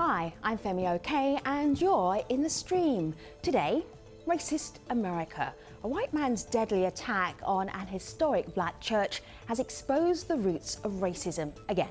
Hi, I'm Femi OK, and you're in the stream. Today, racist America. A white man's deadly attack on an historic black church has exposed the roots of racism again.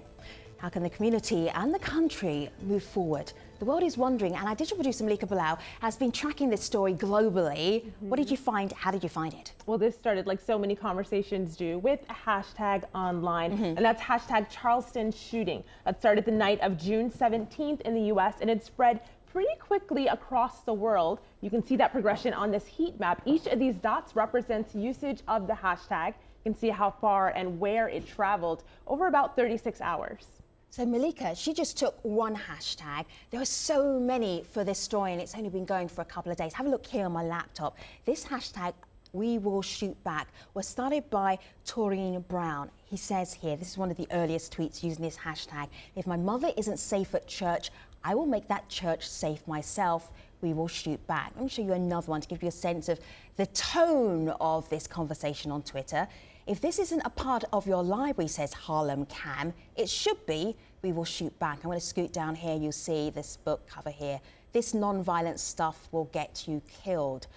How can the community and the country move forward? The world is wondering, and our digital producer Malika Bilal has been tracking this story globally. What did you find? How did you find it? Well, this started like so many conversations do with a hashtag online, and that's hashtag Charleston shooting. That started the night of June 17th in the US, and it spread pretty quickly across the world. You can see that progression on this heat map. Each of these dots represents usage of the hashtag. You can see how far and where it traveled over about 36 hours. So Malika, she just took one hashtag. There are so many for this story and it's only been going for a couple of days. Have a look here on my laptop. This hashtag, We Will Shoot Back, was started by Taurine Brown. He says here, this is one of the earliest tweets using this hashtag, if my mother isn't safe at church, I will make that church safe myself. We will shoot back. Let me show you another one to give you a sense of the tone of this conversation on Twitter. If this isn't a part of your library, says Harlem Cam, it should be. We will shoot back. I'm going to scoot down here. You'll see this book cover here. This non-violent stuff will get you killed.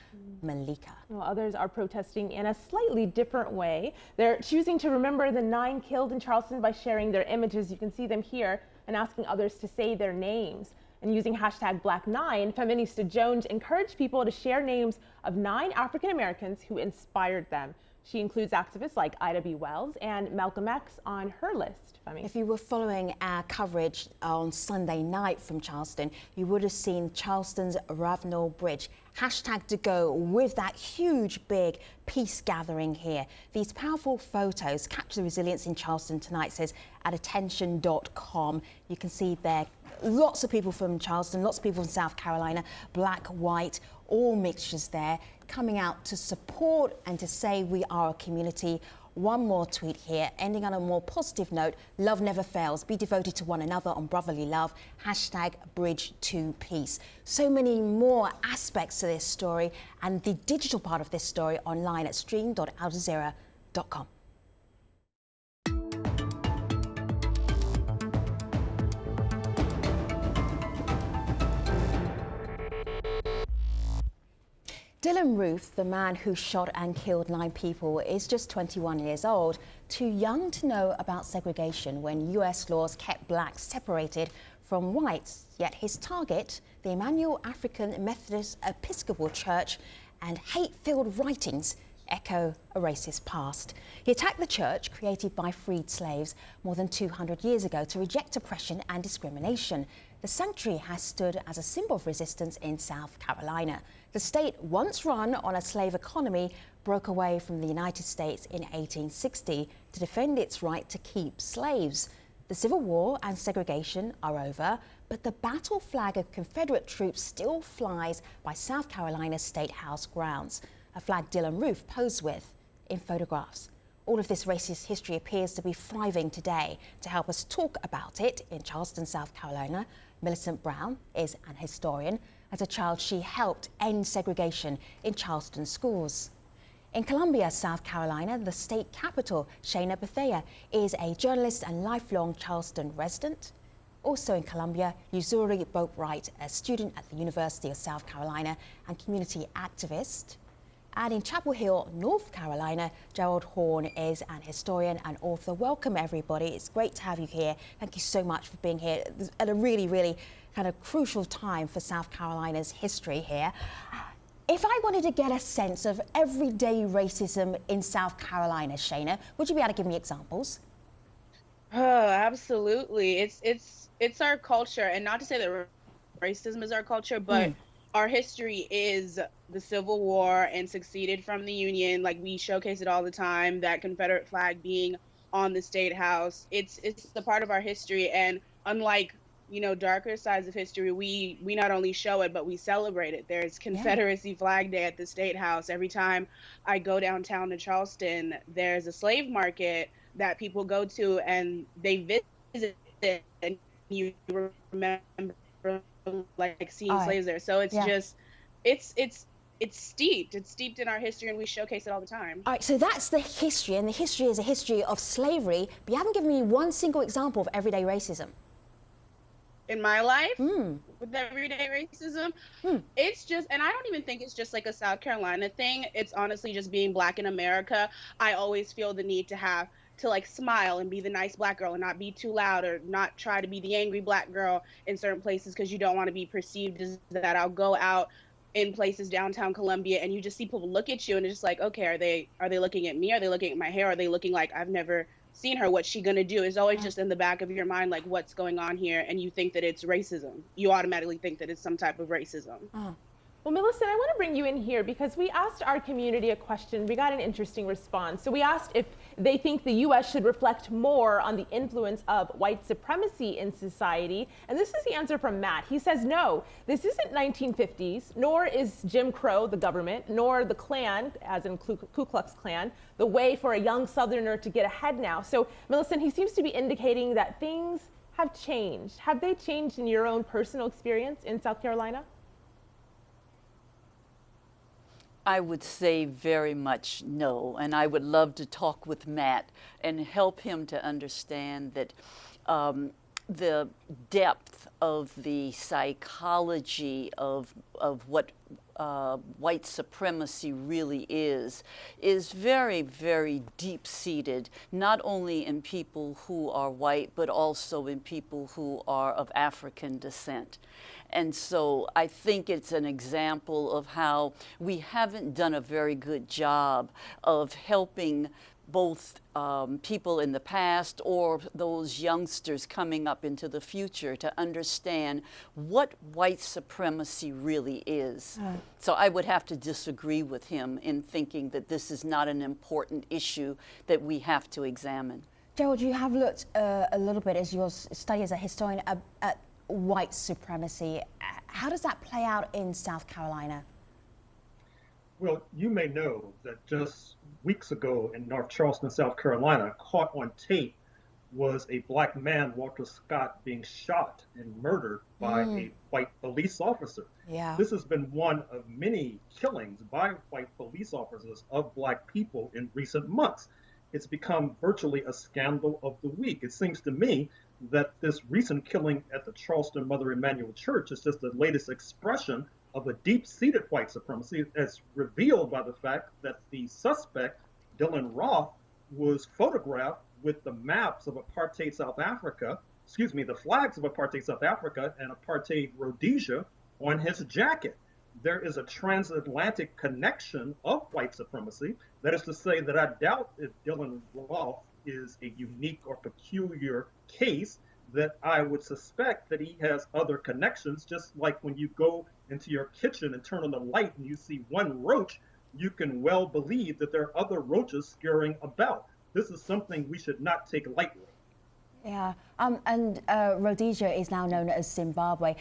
Malika. Well, others are protesting in a slightly different way. They're choosing to remember the 9 killed in Charleston by sharing their images. You can see them here, and asking others to say their names. And using hashtag Black9, Feminista Jones encouraged people to share names of 9 African Americans who inspired them. She includes activists like Ida B. Wells and Malcolm X on her list. Femi. If you were following our coverage on Sunday night from Charleston, you would have seen Charleston's Ravenel Bridge hashtag to go with that huge, big peace gathering here. These powerful photos capture the resilience in Charleston tonight, says at attention.com. You can see there lots of people from Charleston, lots of people from South Carolina, black, white, all mixtures there, coming out to support and to say we are a community. One more tweet here, ending on a more positive note. Love never fails. Be devoted to one another on brotherly love. Hashtag bridge to peace. So many more aspects to this story and the digital part of this story online at stream.aljazeera.com. Dylan Roof, the man who shot and killed 9 people, is just 21 years old, too young to know about segregation when US laws kept blacks separated from whites. Yet his target, the Emmanuel African Methodist Episcopal Church, and hate-filled writings echo a racist past. He attacked the church created by freed slaves more than 200 years ago to reject oppression and discrimination. The sanctuary has stood as a symbol of resistance in South Carolina. The state, once run on a slave economy, broke away from the United States in 1860 to defend its right to keep slaves. The Civil War and segregation are over, but the battle flag of Confederate troops still flies by South Carolina's State House grounds, a flag Dylan Roof posed with in photographs. All of this racist history appears to be thriving today. To help us talk about it in Charleston, South Carolina, Millicent Brown is an historian. As a child, she helped end segregation in Charleston schools. In Columbia, South Carolina, the state capital, Shayna Bethea is a journalist and lifelong Charleston resident. Also in Columbia, Yuzuri Boatwright, a student at the University of South Carolina and community activist. And in Chapel Hill, North Carolina, Gerald Horn is an historian and author. Welcome, everybody. It's great to have you here. Thank you so much for being here at a really, really kind of crucial time for South Carolina's history here. If I wanted to get a sense of everyday racism in South Carolina, Shayna, would you be able to give me examples? Oh, absolutely. It's our culture, and not to say that racism is our culture, but our history is the Civil War and succeeded from the Union. Like, we showcase it all the time, that Confederate flag being on the State House. It's the part of our history, and unlike, you know, darker sides of history, we not only show it, but we celebrate it. There's Confederacy Flag Day at the State House. Every time I go downtown to Charleston, there's a slave market that people go to and they visit it, and you remember like seeing slaves there. So it's just, it's steeped in our history, and we showcase it all the time. All right, so that's the history, and the history is a history of slavery, but you haven't given me one single example of everyday racism. in my life Mm. with everyday racism. Mm. It's just, and I don't even think it's just like a South Carolina thing. It's honestly just being Black in America. I always feel the need to have to like smile and be the nice Black girl and not be too loud or not try to be the angry Black girl in certain places because you don't want to be perceived as that. I'll go out in places downtown Columbia and you just see people look at you and it's just like, okay, are they looking at me? Are they looking at my hair? Are they looking like I've never seen her? What's she gonna do? It's always just in the back of your mind, like what's going on here, and you think that it's racism. You automatically think that it's some type of racism. Oh. Well, Millicent, I want to bring you in here because we asked our community a question. We got an interesting response. So we asked if they think the U.S. should reflect more on the influence of white supremacy in society. And this is the answer from Matt. He says, no, this isn't 1950s, nor is Jim Crow the government, nor the Klan, as in Ku Klux Klan, the way for a young Southerner to get ahead now. So, Millicent, he seems to be indicating that things have changed. Have they changed in your own personal experience in South Carolina? I would say very much no, and I would love to talk with Matt and help him to understand that the depth of the psychology of what white supremacy really is very, very deep-seated, not only in people who are white, but also in people who are of African descent. And so I think it's an example of how we haven't done a very good job of helping both people in the past or those youngsters coming up into the future to understand what white supremacy really is. So I would have to disagree with him in thinking that this is not an important issue that we have to examine. Gerald, you have looked a little bit as your study as a historian at white supremacy. How does that play out in South Carolina? Well, you may know that just weeks ago in North Charleston, South Carolina, caught on tape was a Black man, Walter Scott, being shot and murdered by a white police officer. Yeah. This has been one of many killings by white police officers of Black people in recent months. It's become virtually a scandal of the week. It seems to me that this recent killing at the Charleston Mother Emanuel Church is just the latest expression of a deep-seated white supremacy, as revealed by the fact that the suspect, Dylan Roth, was photographed with the maps of apartheid South Africa, the flags of apartheid South Africa and apartheid Rhodesia on his jacket. There is a transatlantic connection of white supremacy. That is to say that I doubt if Dylan Roth is a unique or peculiar case, that I would suspect that he has other connections, just like when you go into your kitchen and turn on the light and you see one roach, you can well believe that there are other roaches scurrying about. This is something we should not take lightly. Yeah, and Rhodesia is now known as Zimbabwe.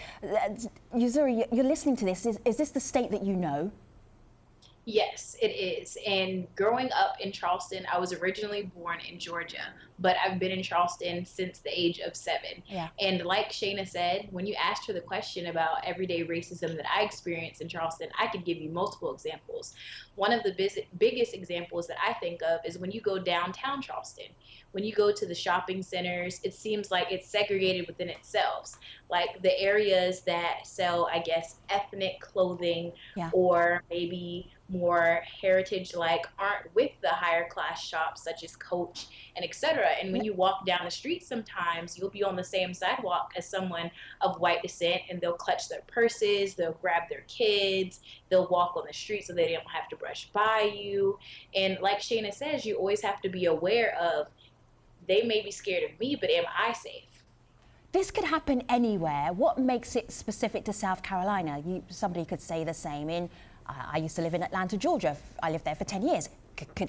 Yuzuri, you're listening to this. Is this the state that you know? Yes, it is. And growing up in Charleston, I was originally born in Georgia, but I've been in Charleston since the age of 7. Yeah. And like Shayna said, when you asked her the question about everyday racism that I experienced in Charleston, I could give you multiple examples. One of the biggest examples that I think of is when you go downtown Charleston. When you go to the shopping centers, it seems like it's segregated within itself. Like the areas that sell, I guess, ethnic clothing, Yeah. or maybe more heritage like aren't with the higher class shops such as Coach and etc. And when you walk down the street, sometimes you'll be on the same sidewalk as someone of white descent and they'll clutch their purses, they'll grab their kids, they'll walk on the street so they don't have to brush by you. And like Shayna says, you always have to be aware of, they may be scared of me, but am I safe? This could happen anywhere. What makes it specific to South Carolina? Somebody could say the same in, I used to live in Atlanta, Georgia. I lived there for 10 years.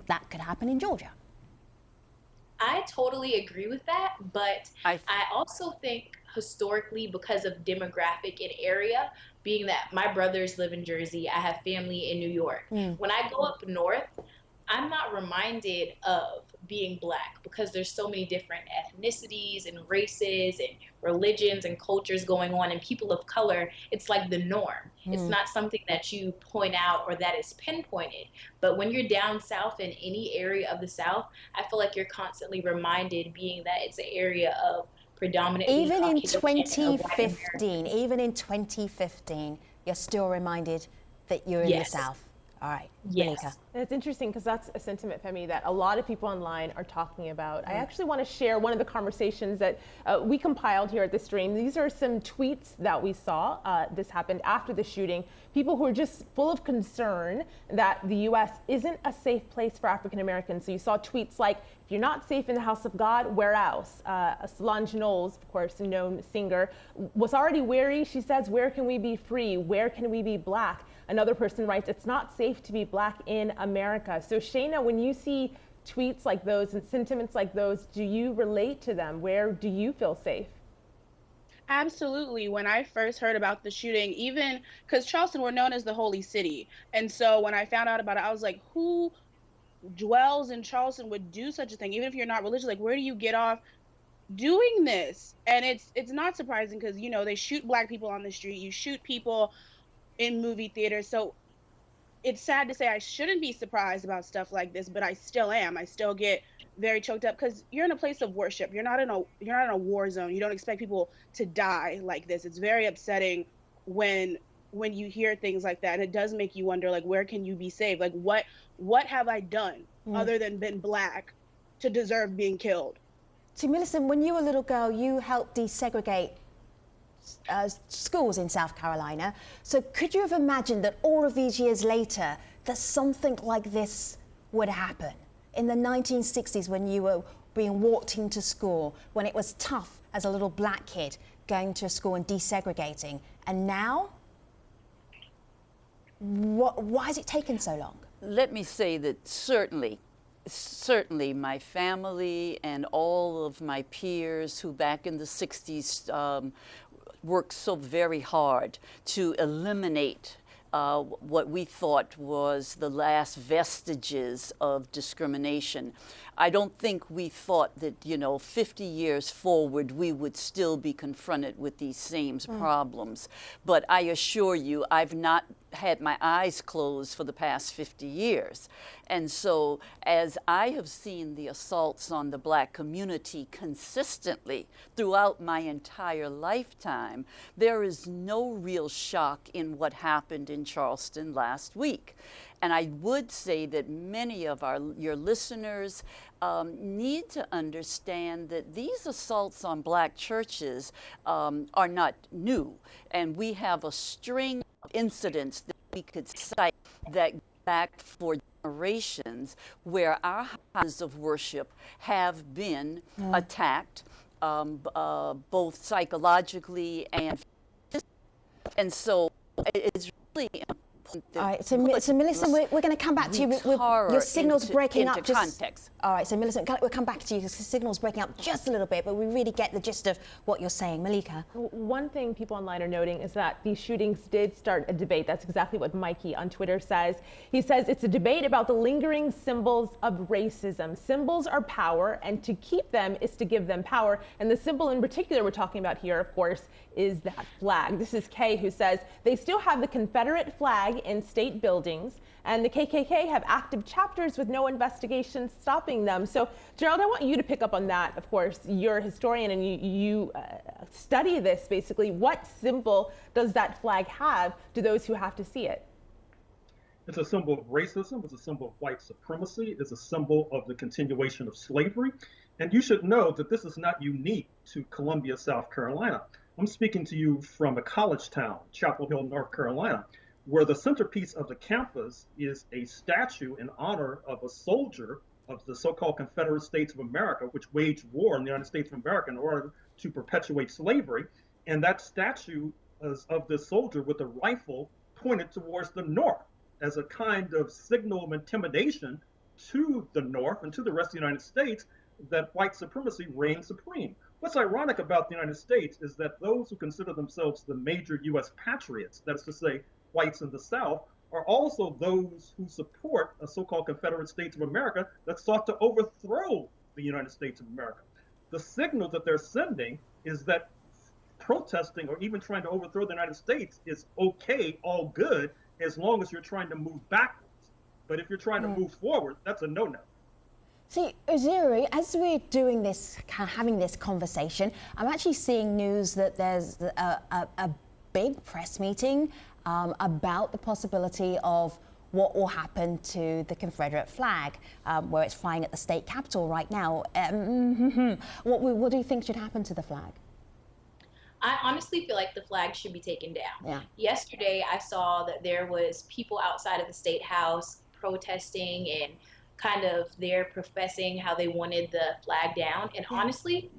That could happen in Georgia. I totally agree with that, but I also think historically, because of demographic and area, being that my brothers live in Jersey, I have family in New York. When I go up north, I'm not reminded of being Black because there's so many different ethnicities and races and religions and cultures going on, and people of color, it's like the norm. It's not something that you point out or that is pinpointed. But when you're down south in any area of the South, I feel like you're constantly reminded, being that it's an area of predominantly Even in Caucasian or white 2015, American. even in 2015, you're still reminded that you're in the Yes. South. All right, Yes. Malika. And it's interesting because that's a sentiment, Femi, that a lot of people online are talking about. I actually want to share one of the conversations that we compiled here at the stream. These are some tweets that we saw. This happened after the shooting. People who are just full of concern that the U.S. isn't a safe place for African Americans. So you saw tweets like, if you're not safe in the house of God, where else? Solange Knowles, of course, a known singer, was already weary. She says, where can we be free? Where can we be black? Another person writes, it's not safe to be black in America. So Shayna, when you see tweets like those and sentiments like those, do you relate to them? Where do you feel safe? Absolutely. When I first heard about the shooting, even because Charleston, we're known as the Holy City. And so when I found out about it, I was like, who dwells in Charleston would do such a thing? Even if you're not religious, like, where do you get off doing this? And it's not surprising because, you know, they shoot black people on the street, you shoot people in movie theaters. So it's sad to say I shouldn't be surprised about stuff like this, but I still am. I still get very choked up because you're in a place of worship. You're not in a war zone. You don't expect people to die like this. It's very upsetting when you hear things like that, and it does make you wonder, like, where can you be saved? Like, what have I done other than been black to deserve being killed? So Millicent, when you were a little girl, you helped desegregate schools in South Carolina. So could you have imagined that all of these years later, that something like this would happen? In the 1960s, when you were being walked into school, when it was tough as a little black kid going to a school and desegregating, and now? Why has it taken so long? Let me say that certainly my family and all of my peers who back in the 60s worked so very hard to eliminate what we thought was the last vestiges of discrimination. I don't think we thought that, 50 years forward, we would still be confronted with these same problems. But I assure you, I've not had my eyes closed for the past 50 years. And so as I have seen the assaults on the black community consistently throughout my entire lifetime, there is no real shock in what happened in Charleston last week. And I would say that many of your listeners need to understand that these assaults on black churches are not new. And we have a string of incidents that we could cite that go back for generations where our houses of worship have been attacked, both psychologically and physically. And so it's really important. All right, so Millicent, we're going to come back to you. Your signal's breaking up. Context. All right, so Millicent, we'll come back to you because the signal's breaking up just a little bit, but we really get the gist of what you're saying. Malika? One thing people online are noting is that these shootings did start a debate. That's exactly what Mikey on Twitter says. He says it's a debate about the lingering symbols of racism. Symbols are power, and to keep them is to give them power. And the symbol in particular we're talking about here, of course, is that flag. This is Kay, who says they still have the Confederate flag in state buildings, and the KKK have active chapters with no investigation stopping them. So, Geraldo, I want you to pick up on that. Of course, you're a historian and you study this basically. What symbol does that flag have to those who have to see it? It's a symbol of racism. It's a symbol of white supremacy. It's a symbol of the continuation of slavery. And you should know that this is not unique to Columbia, South Carolina. I'm speaking to you from a college town, Chapel Hill, North Carolina, where the centerpiece of the campus is a statue in honor of a soldier of the so-called Confederate States of America, which waged war in the United States of America in order to perpetuate slavery. And that statue is of this soldier with a rifle pointed towards the north as a kind of signal of intimidation to the north and to the rest of the United States that white supremacy reigns supreme. What's ironic about the United States is that those who consider themselves the major U.S. patriots, that is to say, whites in the South, are also those who support a so-called Confederate States of America that sought to overthrow the United States of America. The signal that they're sending is that protesting or even trying to overthrow the United States is okay, all good, as long as you're trying to move backwards. But if you're trying to move forward, that's a no-no. See, Uzuri, as we're doing this, having this conversation, I'm actually seeing news that there's a big press meeting about the possibility of what will happen to the Confederate flag, where it's flying at the state capitol right now. What do you think should happen to the flag? I honestly feel like the flag should be taken down. Yeah. Yesterday, I saw that there was people outside of the State House protesting and kind of there professing how they wanted the flag down. And honestly,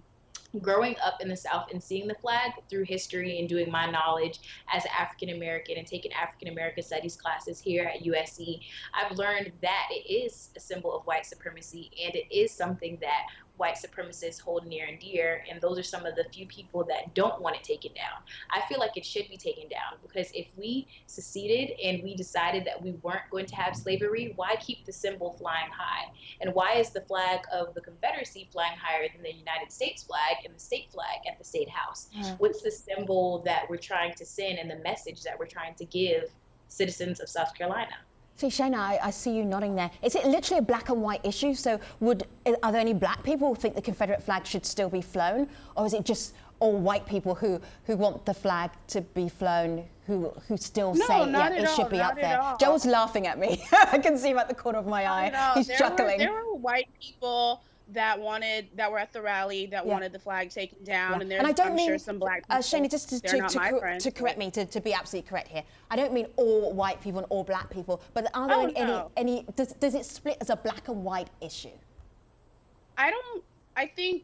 growing up in the South and seeing the flag through history and doing my knowledge as an African American and taking African American studies classes here at USC, I've learned that it is a symbol of white supremacy, and it is something that white supremacists hold near and dear, and those are some of the few people that don't want it taken down. I feel like it should be taken down, because if we seceded and we decided that we weren't going to have slavery, why keep the symbol flying high? And why is the flag of the Confederacy flying higher than the United States flag and the state flag at the State House? What's the symbol that we're trying to send and the message that we're trying to give citizens of South Carolina? See, Shayna, I see you nodding there. Is it literally a black and white issue? So are there any black people who think the Confederate flag should still be flown? Or is it just all white people who want the flag to be flown, who still say, yeah, it should be up there? Joel's laughing at me. I can see him at the corner of my eye. He's chuckling. There were white people that were at the rally that wanted the flag taken down, and there's, I'm sure, some black people. Shayna, just to correct me, to be absolutely correct here, I don't mean all white people and all black people, but are there any does it split as a black and white issue? I think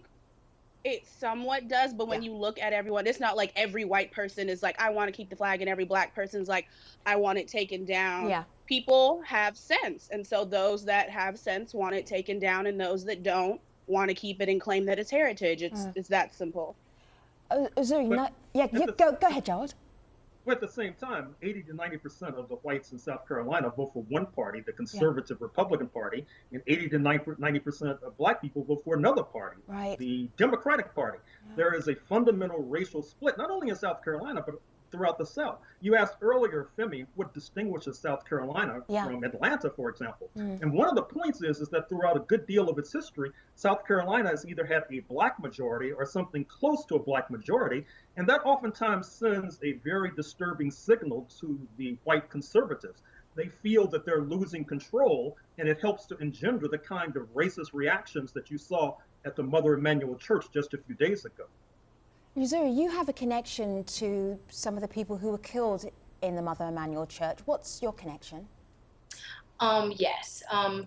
it somewhat does, but when you look at everyone, it's not like every white person is like, I want to keep the flag, and every black person's like, I want it taken down. Yeah. People have sense, and so those that have sense want it taken down, and those that don't want to keep it and claim that it's heritage. It's that simple. Go ahead, Gerald. But at the same time, 80 to 90% of the whites in South Carolina vote for one party, the conservative Republican Party, and 80 to 90% of black people vote for another party, the Democratic Party. There is a fundamental racial split, not only in South Carolina, but throughout the South. You asked earlier, Femi, what distinguishes South Carolina from Atlanta, for example. And one of the points is that throughout a good deal of its history, South Carolina has either had a black majority or something close to a black majority, and that oftentimes sends a very disturbing signal to the white conservatives. They feel that they're losing control, and it helps to engender the kind of racist reactions that you saw at the Mother Emanuel Church just a few days ago. Uzuri, you have a connection to some of the people who were killed in the Mother Emanuel Church. What's your connection? Yes.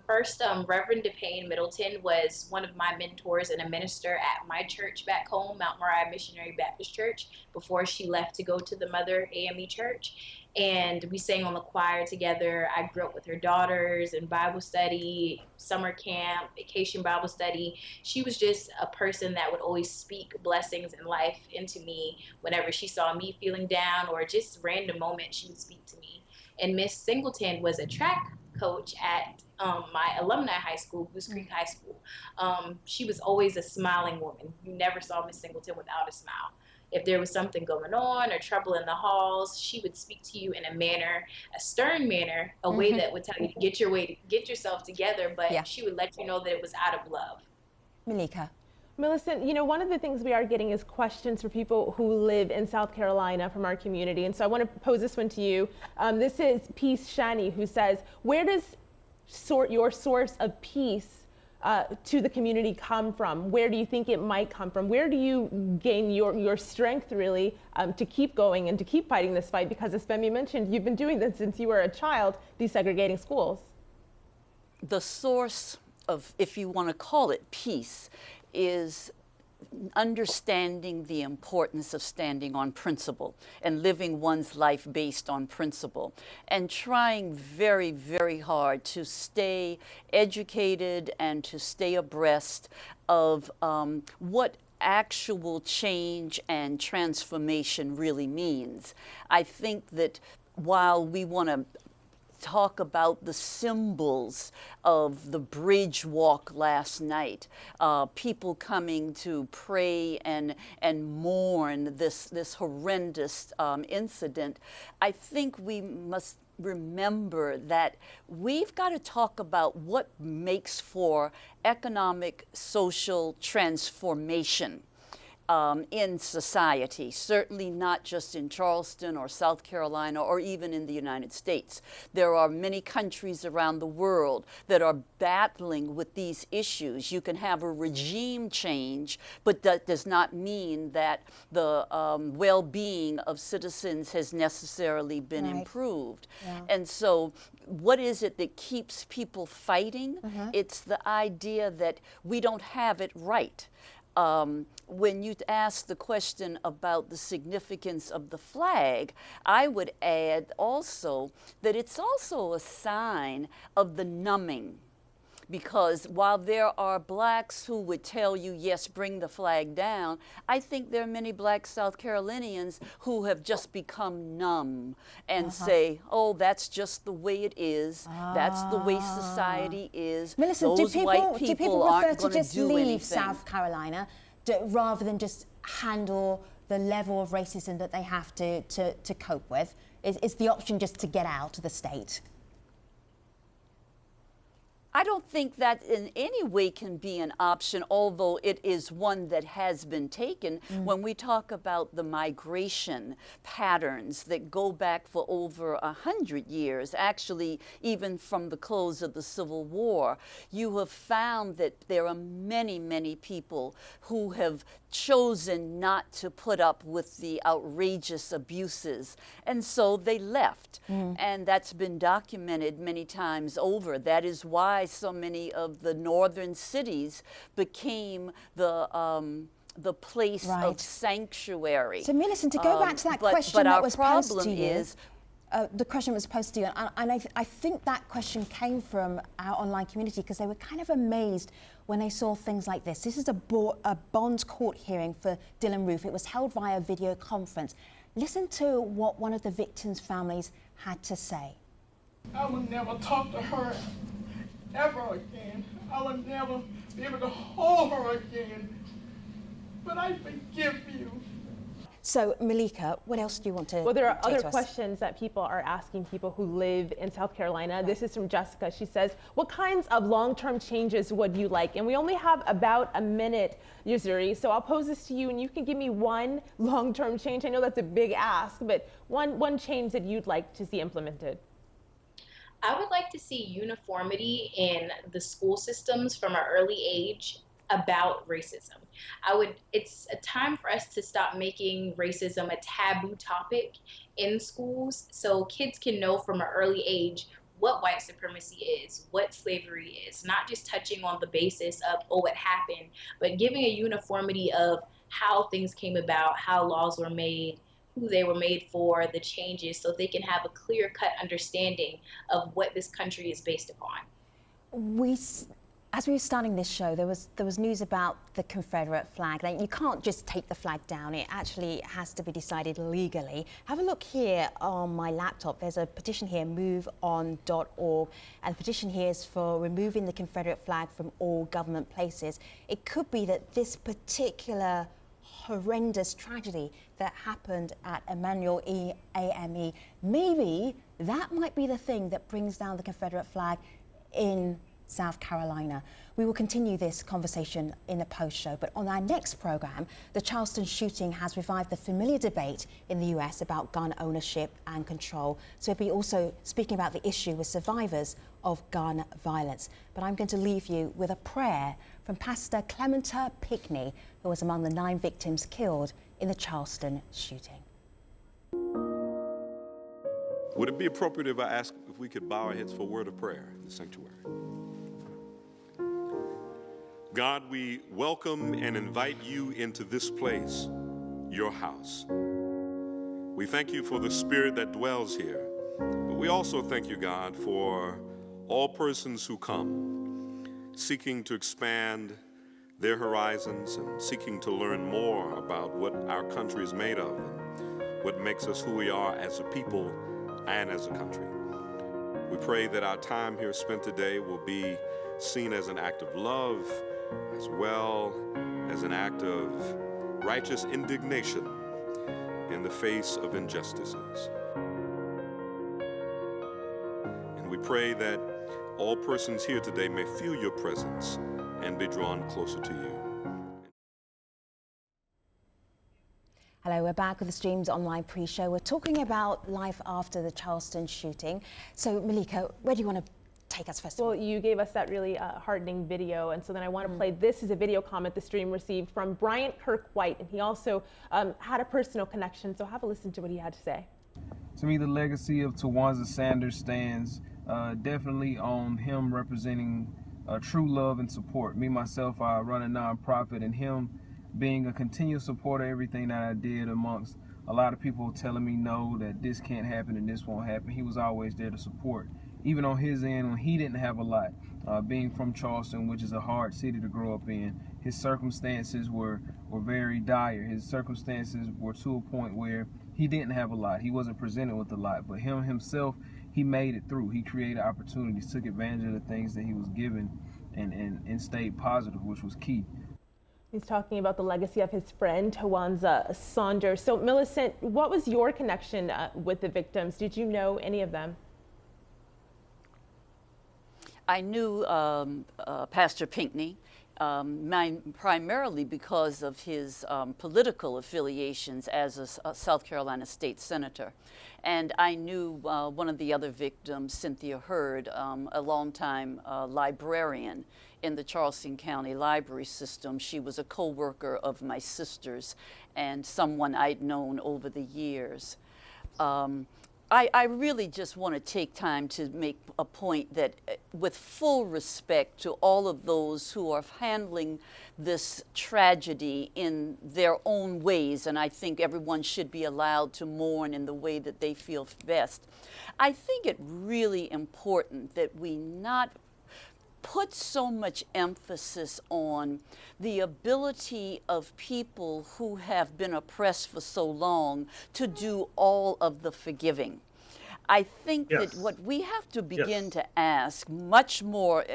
First, Reverend DePayne Middleton was one of my mentors and a minister at my church back home, Mount Moriah Missionary Baptist Church, before she left to go to the Mother AME Church. And we sang on the choir together. I grew up with her daughters in Bible study, summer camp, vacation Bible study. She was just a person that would always speak blessings and life into me whenever she saw me feeling down, or just random moments she would speak to me. And Miss Singleton was a track coach at my alumni high school, Goose Creek High School. She was always a smiling woman. You never saw Miss Singleton without a smile. If there was something going on or trouble in the halls, she would speak to you in a manner, a stern manner, a way that would tell you to get yourself together, but she would let you know that it was out of love. Malika. Millicent, you know, one of the things we are getting is questions for people who live in South Carolina from our community. And so I want to pose this one to you. This is Peace Shani, who says, where does your source of peace to the community come from? Where do you think it might come from? Where do you gain your strength, really, to keep going and to keep fighting this fight? Because as Femi mentioned, you've been doing this since you were a child, desegregating schools. The source of, if you want to call it peace, is understanding the importance of standing on principle and living one's life based on principle, and trying very, very hard to stay educated and to stay abreast of what actual change and transformation really means. I think that while we want to talk about the symbols of the bridge walk last night, people coming to pray and mourn this horrendous incident, I think we must remember that we've got to talk about what makes for economic, social transformation in society, certainly not just in Charleston or South Carolina or even in the United States. There are many countries around the world that are battling with these issues. You can have a regime change, but that does not mean that the well-being of citizens has necessarily been improved. Yeah. And so what is it that keeps people fighting? It's the idea that we don't have it right. When you ask the question about the significance of the flag, I would add also that it's also a sign of the numbing. Because while there are blacks who would tell you, yes, bring the flag down, I think there are many black South Carolinians who have just become numb and say, oh, that's just the way it is. That's the way society is. Millicent, those white do people aren't prefer to just leave anything. South Carolina rather than just handle the level of racism that they have to cope with? Is the option just to get out of the state? I don't think that in any way can be an option, although it is one that has been taken when we talk about the migration patterns that go back for over 100 years, actually even from the close of the Civil War. You have found that there are many, many people who have chosen not to put up with the outrageous abuses, and so they left. And that's been documented many times over. That is why so many of the northern cities became the place of sanctuary. So Millicent, to go back to that question that was posed to you, the question was posed to you, and I think that question came from our online community because they were kind of amazed when they saw things like this. This is a bond court hearing for Dylann Roof. It was held via video conference. Listen to what one of the victims' families had to say. I would never talk to her ever again. I would never be able to hold her again. But I forgive you. So, Malika, what else do you want to Well, there are take other questions that people are asking people who live in South Carolina. This is from Jessica. She says, what kinds of long-term changes would you like? And we only have about a minute, Yuzuri, so I'll pose this to you and you can give me one long-term change. I know that's a big ask, but one change that you'd like to see implemented. I would like to see uniformity in the school systems from an early age about racism. It's a time for us to stop making racism a taboo topic in schools so kids can know from an early age what white supremacy is, what slavery is, not just touching on the basis of, oh, it happened, but giving a uniformity of how things came about, how laws were made, who they were made for, the changes, so they can have a clear-cut understanding of what this country is based upon. As we were starting this show, there was news about the Confederate flag. Like, you can't just take the flag down. It actually has to be decided legally. Have a look here on my laptop. There's a petition here, moveon.org, and the petition here is for removing the Confederate flag from all government places. It could be that this particular horrendous tragedy that happened at Emanuel AME, maybe that might be the thing that brings down the Confederate flag in South Carolina. We will continue this conversation in the post-show, but on our next program, the Charleston shooting has revived the familiar debate in the US about gun ownership and control. So we'll be also speaking about the issue with survivors of gun violence. But I'm going to leave you with a prayer from Pastor Clementa Pickney, who was among the 9 victims killed in the Charleston shooting. Would it be appropriate if I asked if we could bow our heads for a word of prayer in the sanctuary? God, we welcome and invite you into this place, your house. We thank you for the spirit that dwells here, but we also thank you, God, for all persons who come, seeking to expand their horizons and seeking to learn more about what our country is made of and what makes us who we are as a people and as a country. We pray that our time here spent today will be seen as an act of love, as well as an act of righteous indignation in the face of injustices. pray that all persons here today may feel your presence and be drawn closer to you. Hello, we're back with the Streams Online pre-show. We're talking about life after the Charleston shooting. So, Malika, where do you want to take us first? Well, you gave us that really heartening video, and so then I want to play, this is a video comment the stream received from Bryant Kirk White, and he also had a personal connection, so have a listen to what he had to say. To me, the legacy of Tawanza Sanders stands definitely on him representing true love and support. Me, myself, I run a nonprofit, and him being a continuous supporter of everything that I did, amongst a lot of people telling me no, that this can't happen and this won't happen. He was always there to support. Even on his end, when he didn't have a lot, being from Charleston, which is a hard city to grow up in, his circumstances were very dire. His circumstances were to a point where he didn't have a lot. He wasn't presented with a lot, but him himself, he made it through. He created opportunities, took advantage of the things that he was given, and stayed positive, which was key. He's talking about the legacy of his friend, Tawanza Saunders. So, Millicent, what was your connection with the victims? Did you know any of them? I knew Pastor Pinckney, primarily because of his political affiliations as a South Carolina state senator. And I knew one of the other victims, Cynthia Hurd, a longtime librarian in the Charleston County Library System. She was a co-worker of my sister's and someone I'd known over the years. I really just want to take time to make a point that, with full respect to all of those who are handling this tragedy in their own ways, and I think everyone should be allowed to mourn in the way that they feel best, I think it really important that we not put so much emphasis on the ability of people who have been oppressed for so long to do all of the forgiving. I think that what we have to begin to ask much more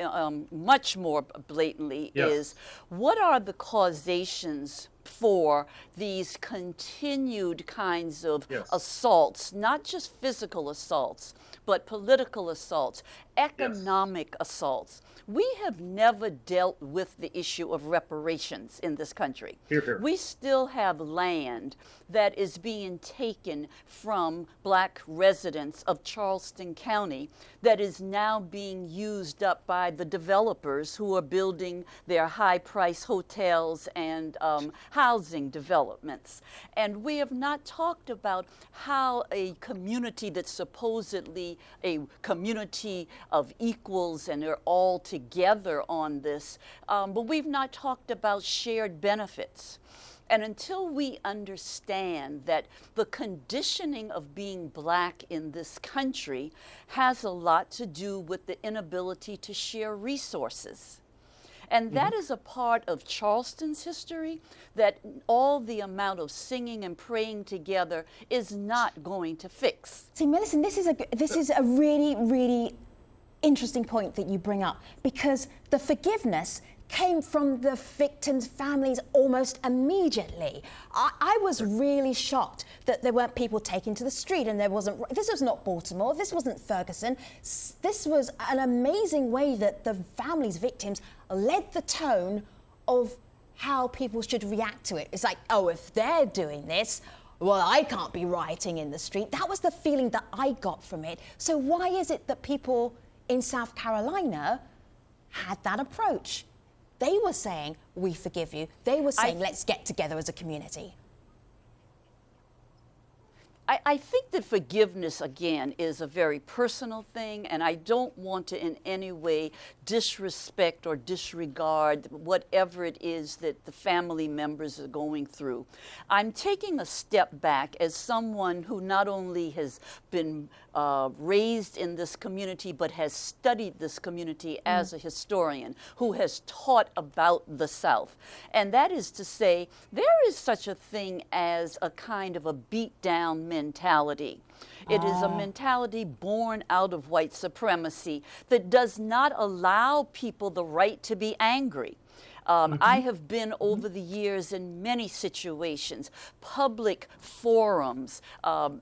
blatantly is, what are the causations for these continued kinds of assaults, not just physical assaults, but political assaults, economic assaults. We have never dealt with the issue of reparations in this country. We still have land that is being taken from black residents of Charleston County that is now being used up by the developers who are building their high-price hotels and housing developments. And we have not talked about how a community that's supposedly a community of equals and they're all together on this, but we've not talked about shared benefits. And until we understand that the conditioning of being black in this country has a lot to do with the inability to share resources. And that is a part of Charleston's history that all the amount of singing and praying together is not going to fix. See, Millicent, this is a really, really interesting point that you bring up, because the forgiveness came from the victims' families almost immediately. I was really shocked that there weren't people taken to the street, and this was not Baltimore, this wasn't Ferguson. This was an amazing way that the families' victims led the tone of how people should react to it. It's like, oh, if they're doing this, well, I can't be rioting in the street. That was the feeling that I got from it. So why is it that people in South Carolina had that approach? They were saying, we forgive you. They were saying, let's get together as a community. I think that forgiveness, again, is a very personal thing, and I don't want to in any way disrespect or disregard whatever it is that the family members are going through. I'm taking a step back as someone who not only has been raised in this community, but has studied this community as a historian who has taught about the South. And that is to say, there is such a thing as a kind of a beat-down mentality. It is a mentality born out of white supremacy that does not allow people the right to be angry. I have been over the years in many situations, public forums,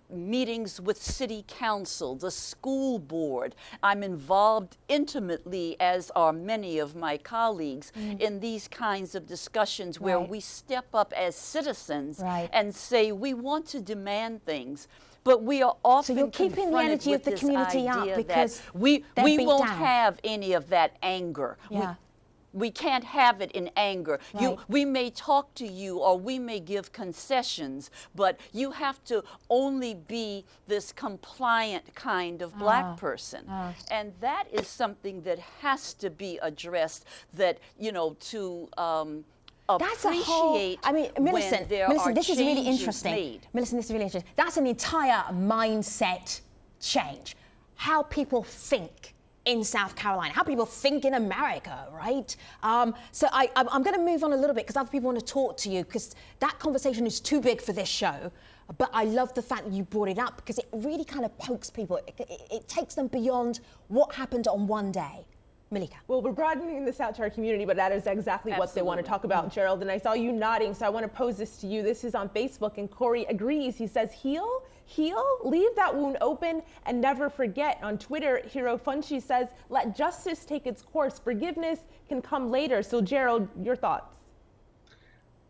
meetings with city council, the school board. I'm involved intimately, as are many of my colleagues, in these kinds of discussions where we step up as citizens and say we want to demand things. But we are often so you're keeping the energy of the community up because we won't have any of that anger. We can't have it in anger. We may talk to you or we may give concessions, but you have to only be this compliant kind of black person. And that is something that has to be addressed, that, you know, to that's a whole, I mean, Millicent, this is really interesting. Millicent, this is really interesting. That's an entire mindset change. How people think in South Carolina, how people think in America, right? So I'm going to move on a little bit because other people want to talk to you, because that conversation is too big for this show. But I love the fact that you brought it up, because it really kind of pokes people. It takes them beyond what happened on one day. Malika. Well, we're broadening this out to our community, but that is exactly what they want to talk about, Gerald. And I saw you nodding, so I want to pose this to you. This is on Facebook, and Corey agrees. He says, heal, leave that wound open, and never forget. On Twitter, Hero Funchi says, let justice take its course. Forgiveness can come later. So, Gerald, your thoughts?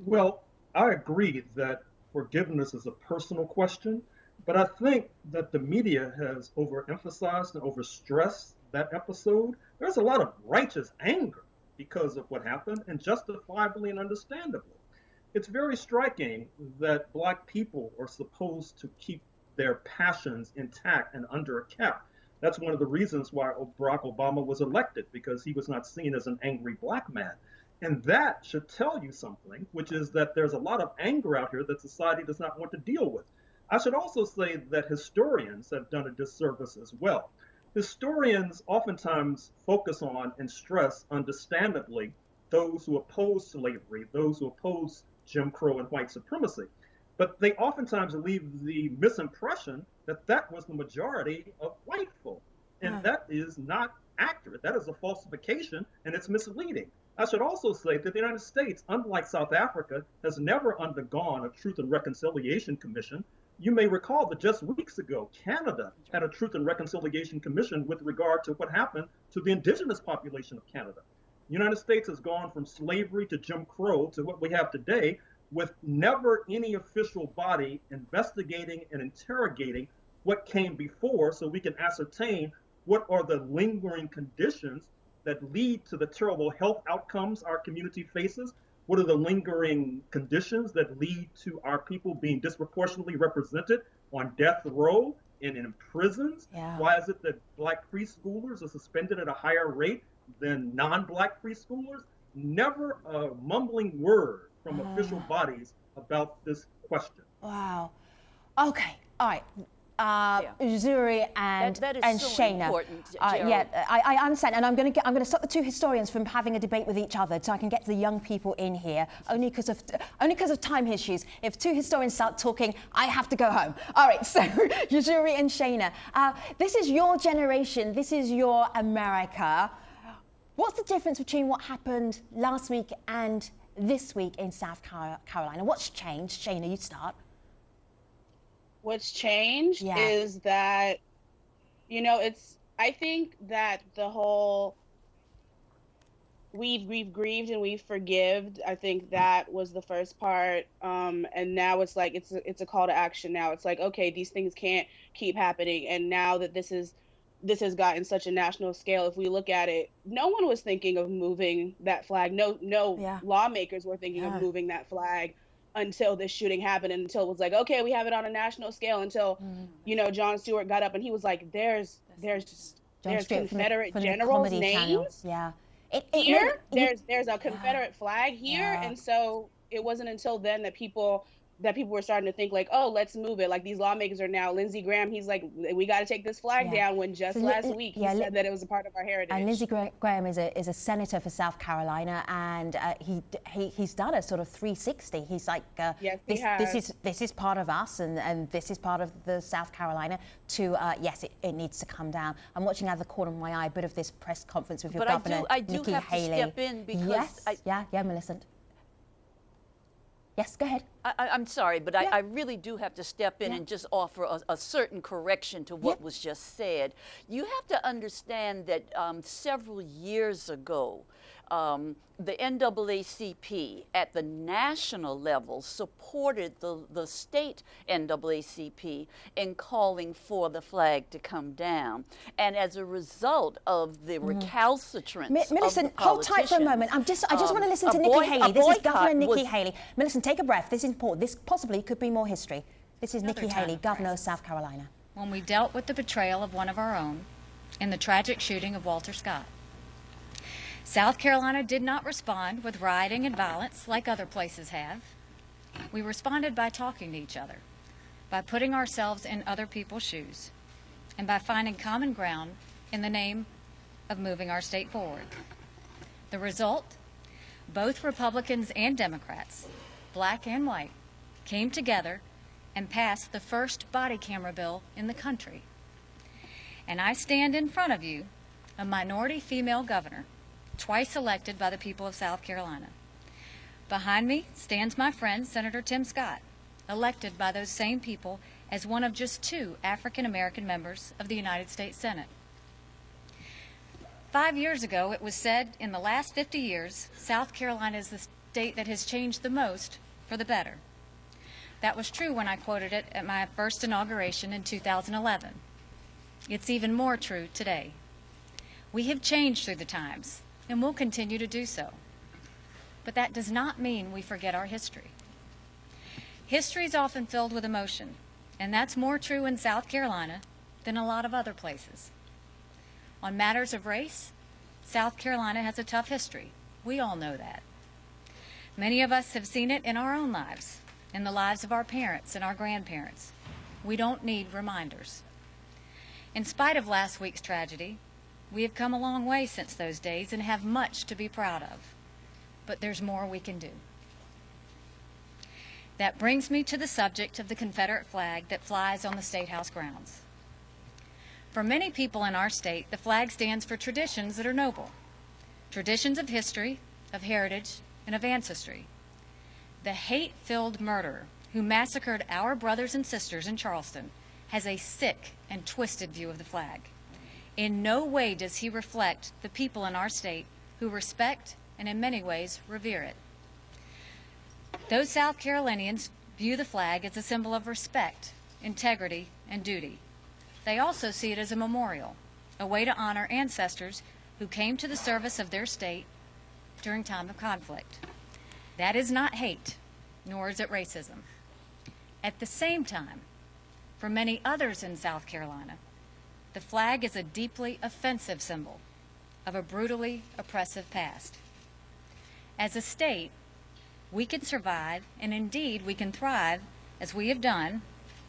Well, I agree that forgiveness is a personal question, but I think that the media has overemphasized and overstressed that episode. There's a lot of righteous anger because of what happened, and justifiably and understandably. It's very striking that black people are supposed to keep their passions intact and under a cap. That's one of the reasons why Barack Obama was elected, because he was not seen as an angry black man. And that should tell you something, which is that there's a lot of anger out here that society does not want to deal with. I should also say that historians have done a disservice as well. Historians oftentimes focus on and stress, understandably, those who oppose slavery, those who oppose Jim Crow and white supremacy. But they oftentimes leave the misimpression that that was the majority of white folk. And that is not accurate. That is a falsification, and it's misleading. I should also say that the United States, unlike South Africa, has never undergone a Truth and Reconciliation Commission. You may recall that just weeks ago, Canada had a Truth and Reconciliation Commission with regard to what happened to the indigenous population of Canada. The United States has gone from slavery to Jim Crow to what we have today, with never any official body investigating and interrogating what came before, so we can ascertain what are the lingering conditions that lead to the terrible health outcomes our community faces. What are the lingering conditions that lead to our people being disproportionately represented on death row and in prisons? Why is it that black preschoolers are suspended at a higher rate than non-black preschoolers? Never a mumbling word from official bodies about this question. Wow. Okay. All right. Zuri and so Shana. I understand, and I'm going to stop the two historians from having a debate with each other, so I can get the young people in here. Only because of time issues. If two historians start talking, I have to go home. All right. So Zuri and Shana, this is your generation. This is your America. What's the difference between what happened last week and this week in South Carolina? What's changed? Shana, you start. What's changed is that, you know, I think that the whole we've grieved and we've forgived. I think that was the first part. And now it's like, it's a call to action now. It's like, okay, these things can't keep happening. And now that this has gotten such a national scale, if we look at it, no one was thinking of moving that flag. No lawmakers were thinking of moving that flag until this shooting happened, and until it was like, okay, we have it on a national scale, until you know, Jon Stewart got up and he was like, there's Confederate generals' names here. There's a Confederate flag here. And so it wasn't until then that people that people were starting to think like, oh, let's move it. Like these lawmakers are now, Lindsey Graham, he's like, we got to take this flag down, when just last week he said that it was a part of our heritage. And Lindsey Graham is a senator for South Carolina, and he's done a sort of 360. He's like, yes, this is part of us, and this is part of the South Carolina. Yes, it needs to come down. I'm watching out of the corner of my eye a bit of this press conference with your governor, I do Nikki have Haley. to step in because yeah, Millicent. Yes, go ahead. I'm sorry, but I really do have to step in and just offer a certain correction to what was just said. You have to understand that several years ago, the NAACP at the national level supported the state NAACP in calling for the flag to come down. And as a result of the recalcitrance Millicent, of the hold tight for a moment. I just want to listen to Nikki Haley. This is Governor Nikki Haley. Millicent, take a breath. This is important. This possibly could be more history. This is Nikki Haley, Governor of South Carolina. When we dealt with the betrayal of one of our own in the tragic shooting of Walter Scott. South Carolina did not respond with rioting and violence like other places have. We responded by talking to each other, by putting ourselves in other people's shoes, and by finding common ground in the name of moving our state forward. The result? Both Republicans and Democrats, black and white, came together and passed the first body camera bill in the country. And I stand in front of you, a minority female governor, twice elected by the people of South Carolina. Behind me stands my friend, Senator Tim Scott, elected by those same people as one of just 2 African-American members of the United States Senate. 5 years ago, it was said in the last 50 years, South Carolina is the state that has changed the most for the better. That was true when I quoted it at my first inauguration in 2011. It's even more true today. We have changed through the times, and we'll continue to do so. But that does not mean we forget our history. History is often filled with emotion, and that's more true in South Carolina than a lot of other places. On matters of race, South Carolina has a tough history. We all know that. Many of us have seen it in our own lives, in the lives of our parents and our grandparents. We don't need reminders. In spite of last week's tragedy, we have come a long way since those days and have much to be proud of. But there's more we can do. That brings me to the subject of the Confederate flag that flies on the State House grounds. For many people in our state, the flag stands for traditions that are noble. Traditions of history, of heritage, and of ancestry. The hate-filled murderer who massacred our brothers and sisters in Charleston has a sick and twisted view of the flag. In no way does he reflect the people in our state who respect and in many ways revere it. Those South Carolinians view the flag as a symbol of respect, integrity, and duty. They also see it as a memorial, a way to honor ancestors who came to the service of their state during time of conflict. That is not hate, nor is it racism. At the same time, for many others in South Carolina, the flag is a deeply offensive symbol of a brutally oppressive past. As a state, we can survive, and indeed we can thrive, as we have done,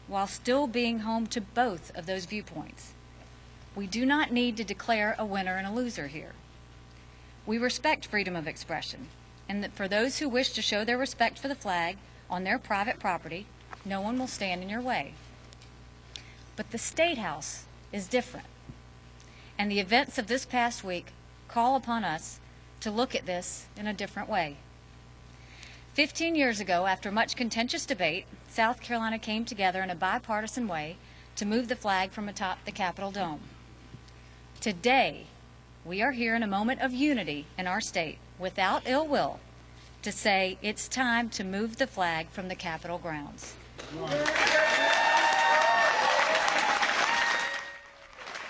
while still being home to both of those viewpoints. We do not need to declare a winner and a loser here. We respect freedom of expression, and that for those who wish to show their respect for the flag on their private property, no one will stand in your way. But the State House is different, and the events of this past week call upon us to look at this in a different way. 15 years ago, after much contentious debate, South Carolina came together in a bipartisan way to move the flag from atop the Capitol dome. Today, we are here in a moment of unity in our state, without ill will, to say it's time to move the flag from the Capitol grounds.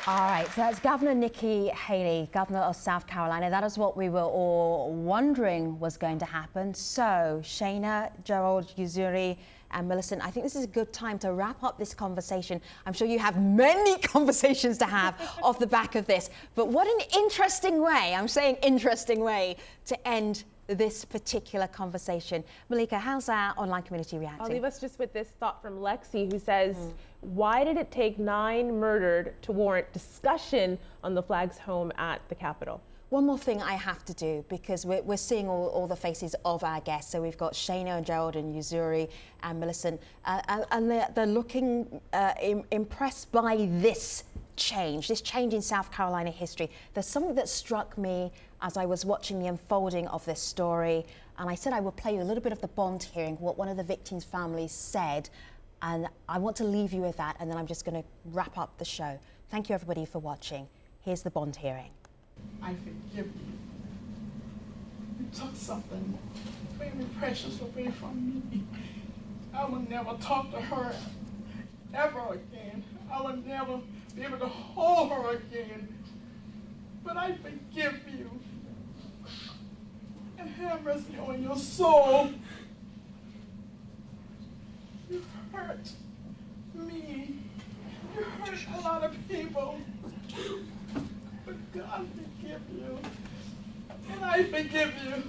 All right, so that's Governor Nikki Haley, Governor of South Carolina. That is what we were all wondering was going to happen. So, Shayna, Gerald, Yuzuri, and Millicent, I think this is a good time to wrap up this conversation. I'm sure you have many conversations to have off the back of this. But what an interesting way, I'm saying interesting way, to end this particular conversation. Malika, how's our online community reacting? I'll leave us just with this thought from Lexi, who says, why did it take 9 murdered to warrant discussion on the flag's home at the Capitol? One more thing I have to do, because we're seeing all the faces of our guests. So we've got Shana and Geraldo and Yuzuri and Millicent, and they're looking impressed by this change in South Carolina history. There's something that struck me as I was watching the unfolding of this story, and I said I would play you a little bit of the bond hearing, what one of the victims' families said, and I want to leave you with that, and then I'm just going to wrap up the show. Thank you, everybody, for watching. Here's the bond hearing. I forgive you. You took something very precious away from me. I will never talk to her ever again. I will never be able to hold her again. But I forgive you. And have mercy on your soul. You hurt me. You hurt a lot of people. But God forgive you. And I forgive you.